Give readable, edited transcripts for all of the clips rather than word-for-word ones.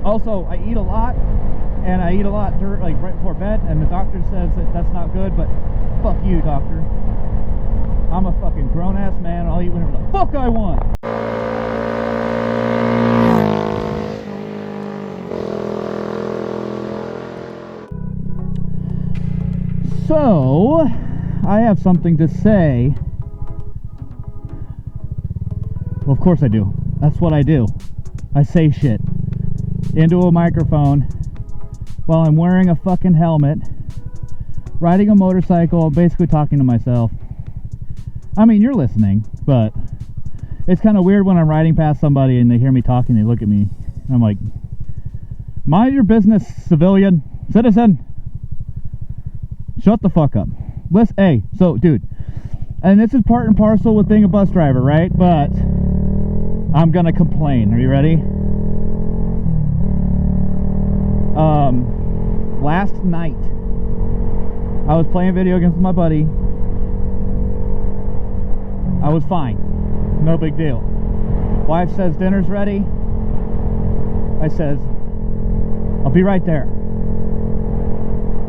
Also, I eat a lot, and I eat a lot like right before bed, and the doctor says that that's not good, but fuck you, doctor. I'm a fucking grown-ass man, I'll eat whatever the fuck I want. So, I have something to say. Well, of course I do. That's what I do. I say shit into a microphone while I'm wearing a fucking helmet, riding a motorcycle, basically talking to myself. I mean, you're listening, but it's kind of weird when I'm riding past somebody and they hear me talking, they look at me, and I'm like, mind your business, civilian, citizen. Shut the fuck up. Listen, hey, so, dude, and this is part and parcel with being a bus driver, right? But I'm gonna complain. Are you ready? Last night, I was playing video games with my buddy. I was fine. No big deal. Wife says dinner's ready. I says, I'll be right there.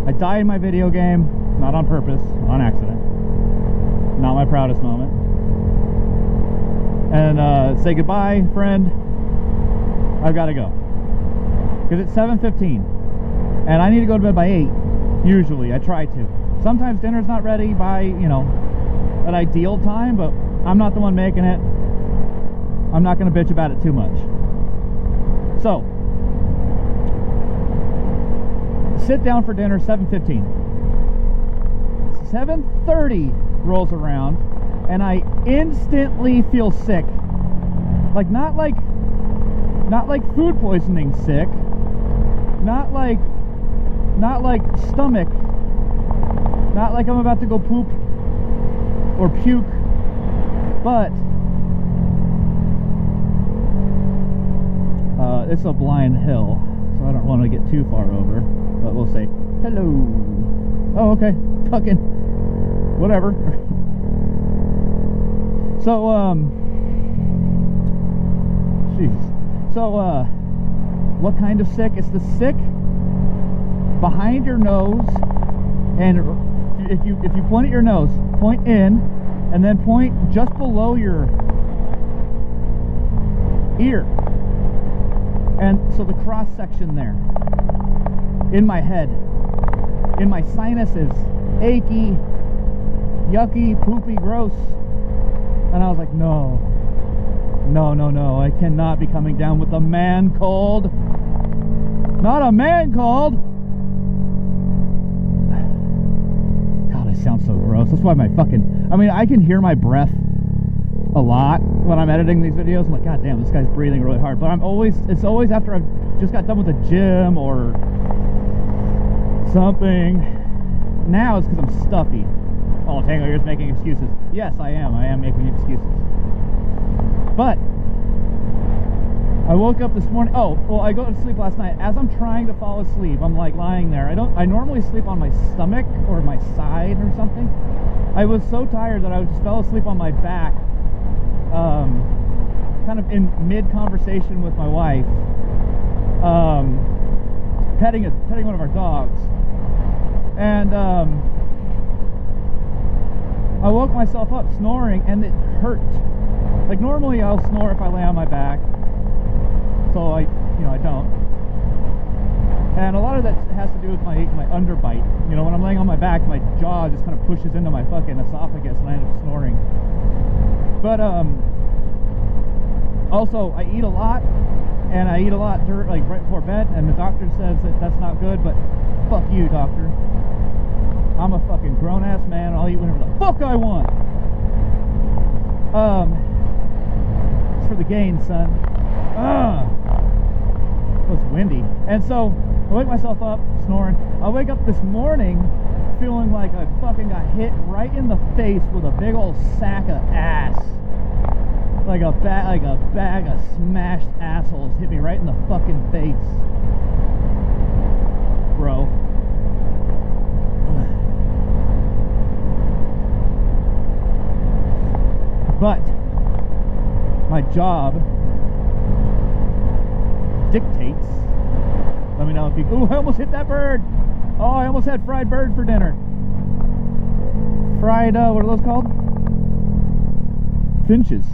I die in my video game, not on purpose, on accident. Not my proudest moment. And say goodbye, friend. I've got to go. Because it's 7:15. And I need to go to bed by 8. Usually, I try to. Sometimes dinner's not ready by, you know, an ideal time, but I'm not the one making it. I'm not going to bitch about it too much. So, sit down for dinner, 7:15. 7:30 rolls around, and I instantly feel sick. Like, not like food poisoning sick, not like stomach, not like I'm about to go poop or puke, but it's a blind hill, so I don't want to get too far over, but we'll say hello. Oh, okay, fucking whatever. So jeez. So what kind of sick? It's the sick behind your nose, and if you point at your nose, point in, and then point just below your ear, and so the cross section there, in my head, in my sinuses, achy, yucky, poopy, gross. And I was like, no, I cannot be coming down with a man cold. Not a man cold. God, I sound so gross. That's why I mean, I can hear my breath a lot when I'm editing these videos. I'm like, God damn, this guy's breathing really hard. But it's always after I've just got done with the gym or something. Now it's because I'm stuffy. Oh, Tango, you're just making excuses. Yes, I am making excuses. But I woke up this morning. Oh, well, I go to sleep last night. As I'm trying to fall asleep, I'm like lying there. I normally sleep on my stomach or my side or something. I was so tired that I just fell asleep on my back, kind of in mid-conversation with my wife, petting one of our dogs. And I woke myself up snoring, and it hurt. Like, normally I'll snore if I lay on my back, so I don't. And a lot of that has to do with my underbite. You know, when I'm laying on my back, my jaw just kind of pushes into my fucking esophagus, and I end up snoring. But also, I eat a lot, and I eat a lot like right before bed, and the doctor says that that's not good, but fuck you, doctor. I'm a fucking grown-ass man, I'll eat whatever the fuck I want. It's for the gain, son. It was windy. And so, I wake myself up, snoring. I wake up this morning feeling like I fucking got hit right in the face with a big old sack of ass. Like a bag of smashed assholes hit me right in the fucking face. Bro. But my job dictates Let me know if you... Ooh, I almost hit that bird. Oh, I almost had fried bird for dinner. Fried, what are those called? Finches.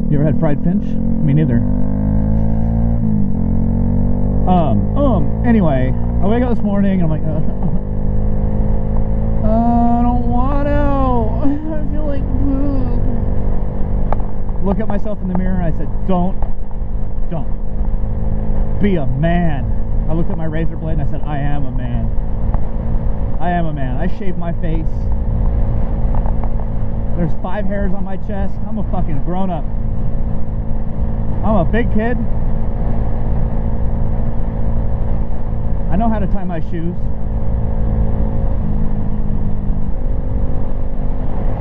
You ever had fried finch? Me neither. Anyway, I wake up this morning and I'm like, I don't want to. I feel like poop. Look at myself in the mirror and I said, don't be a man. I looked at my razor blade and I said, I am a man. I am a man. I shaved my face. There's 5 hairs on my chest. I'm a fucking grown up. I'm a big kid. I know how to tie my shoes.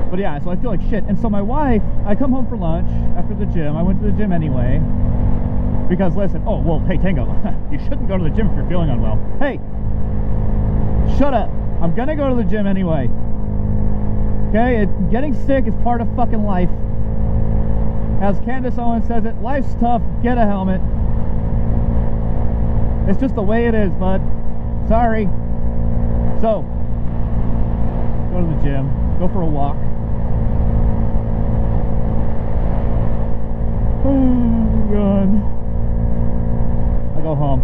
But yeah, so I feel like shit. And so my wife, I come home for lunch after the gym. I went to the gym anyway. Because listen, oh, well, hey, Tango, you shouldn't go to the gym if you're feeling unwell. Hey, shut up. I'm gonna go to the gym anyway. Okay, getting sick is part of fucking life. As Candace Owens says it, life's tough, get a helmet. It's just the way it is, bud. Sorry. So, go to the gym, go for a walk. Oh, God. I go home.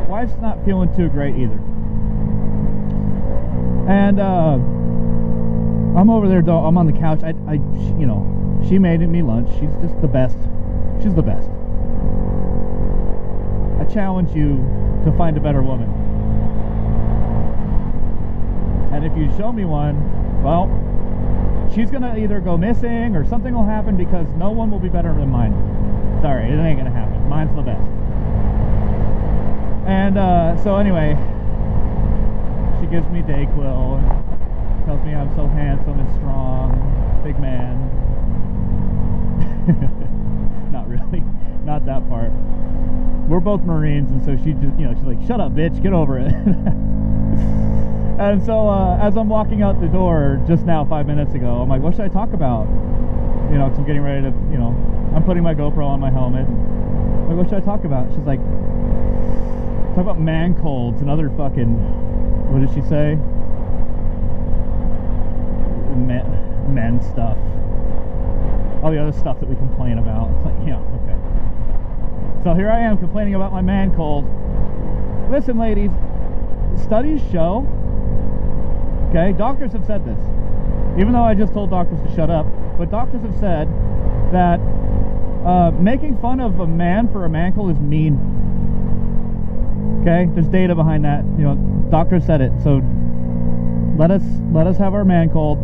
Wife's not feeling too great either. And, I'm over there, though. I'm on the couch. You know, she made me lunch. She's just the best. She's the best. I challenge you to find a better woman. And if you show me one, well, she's gonna either go missing or something will happen because no one will be better than mine. Sorry, it ain't gonna happen. Mine's the best. And so anyway, she gives me Dayquil and tells me I'm so handsome and strong, big man. Not really, not that part. We're both Marines, and so she just, you know, she's like, shut up, bitch, get over it. And so as I'm walking out the door just now, 5 minutes ago, I'm like, what should I talk about? You know, because I'm getting ready to, you know, I'm putting my GoPro on my helmet. I'm like, what should I talk about? She's like, talk about man colds and other fucking, what did she say? Men stuff. All the other stuff that we complain about. It's like, yeah, okay. So here I am complaining about my man cold. Listen, ladies, studies show, okay, doctors have said this, even though I just told doctors to shut up, but doctors have said that making fun of a man for a man cold is mean. Okay, there's data behind that. You know, doctors said it. So let us have our man cold.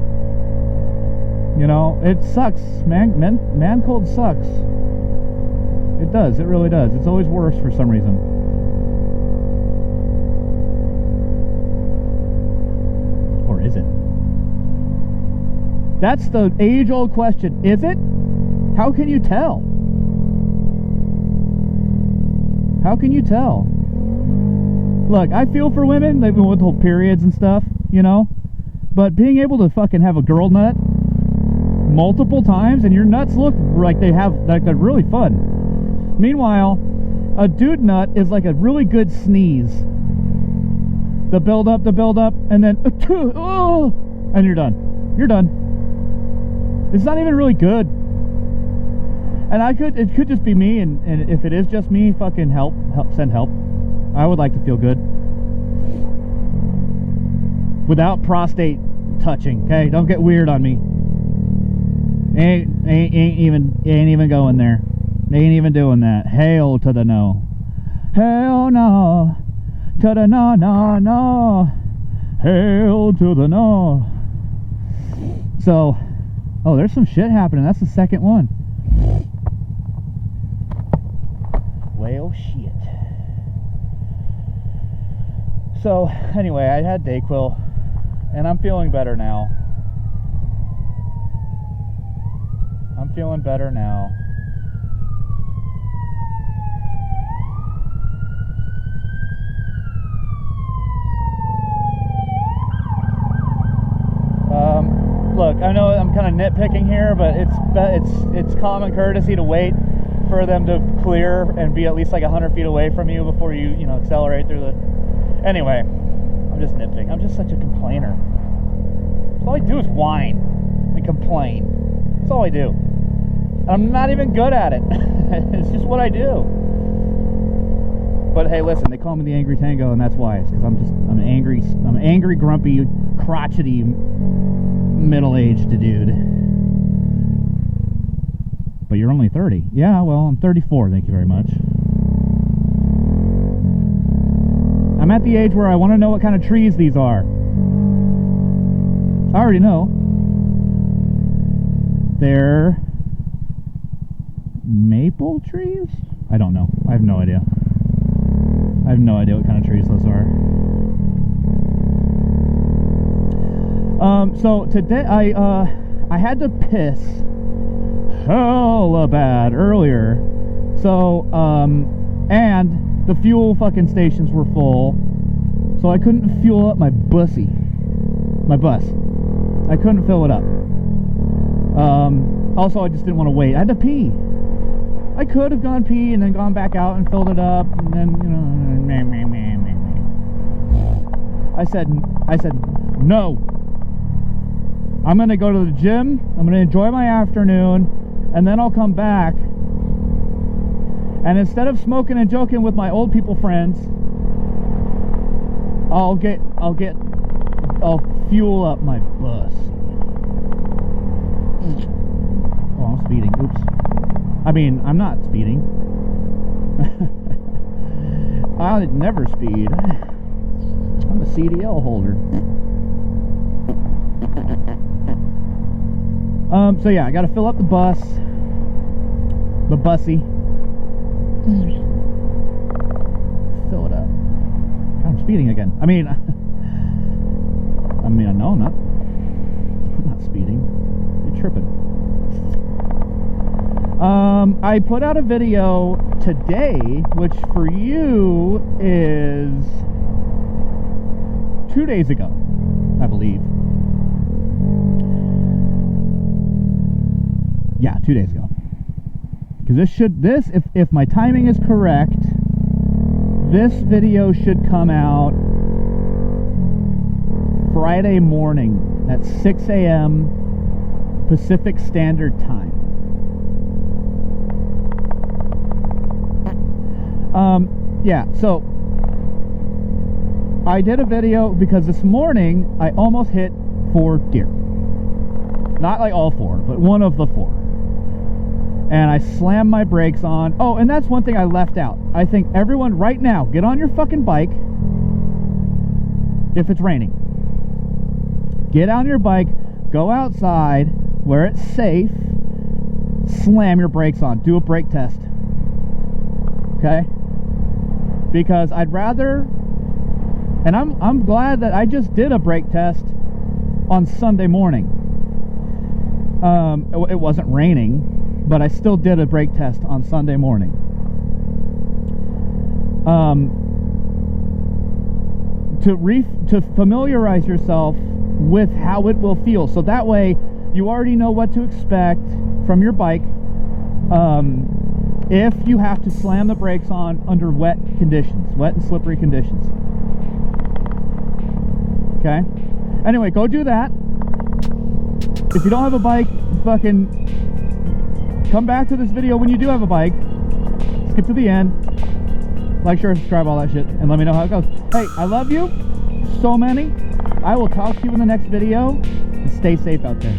You know, it sucks. Man cold sucks. It does. It really does. It's always worse for some reason. Or is it? That's the age-old question. Is it? How can you tell? How can you tell? Look, I feel for women, they've been with the whole periods and stuff, you know? But being able to fucking have a girl nut multiple times and your nuts look like they're really fun. Meanwhile, a dude nut is like a really good sneeze. The build up, and then oh, and you're done. You're done. It's not even really good. And it could just be me, and if it is just me, fucking send help. I would like to feel good without prostate touching. Okay, don't get weird on me. Ain't even going there. Ain't even doing that. Hell to the no. Hell no. To the no, no, no. Hell to the no. So, oh, there's some shit happening. That's the second one. Well, shit. So, anyway, I had Dayquil, and I'm feeling better now. I'm feeling better now. Look, I know I'm kind of nitpicking here, but it's common courtesy to wait for them to clear and be at least like 100 feet away from you before you, you know, accelerate through the... Anyway, I'm just nitpicking. I'm just such a complainer. All I do is whine and complain. That's all I do. And I'm not even good at it. It's just what I do. But hey, listen, they call me the Angry Tango, and that's why. It's because I'm an angry, grumpy, crotchety, middle-aged dude. But you're only 30. Yeah, well, I'm 34, thank you very much. I'm at the age where I want to know what kind of trees these are. I already know. They're maple trees? I don't know. I have no idea. I have no idea what kind of trees those are. So today I had to piss hella bad earlier. So and the fuel fucking stations were full, so I couldn't fuel up my bus. I couldn't fill it up. Also, I just didn't want to wait. I had to pee. I could have gone pee and then gone back out and filled it up, and then, you know, I said no. I'm gonna go to the gym. I'm gonna enjoy my afternoon, and then I'll come back. And instead of smoking and joking with my old people friends, I'll fuel up my bus. Oh, I'm speeding. Oops. I mean, I'm not speeding. I never speed. I'm a CDL holder. So yeah, I gotta fill up the bus. The bussy. Fill it up. God, I'm speeding again. I mean, no, I'm not speeding. You're tripping. I put out a video today, which for you is 2 days ago, I believe. Yeah, 2 days ago. Because if my timing is correct, this video should come out Friday morning at 6 a.m. Pacific Standard Time. Yeah, so I did a video because this morning I almost hit 4 deer. Not like all 4, but one of the 4. And I slammed my brakes on. Oh, and that's one thing I left out. I think everyone right now, get on your fucking bike if it's raining. Get on your bike, go outside where it's safe, slam your brakes on, do a brake test. Okay? Because I'd rather, and I'm glad that I just did a brake test on Sunday morning. It wasn't raining, but I still did a brake test on Sunday morning. To familiarize yourself with how it will feel, so that way you already know what to expect from your bike if you have to slam the brakes on under wet and slippery conditions. Okay? Anyway, go do that. If you don't have a bike, fucking come back to this video when you do have a bike. Skip to the end. Like, share, subscribe, all that shit, and let me know how it goes. Hey, I love you so many. I will talk to you in the next video, and stay safe out there.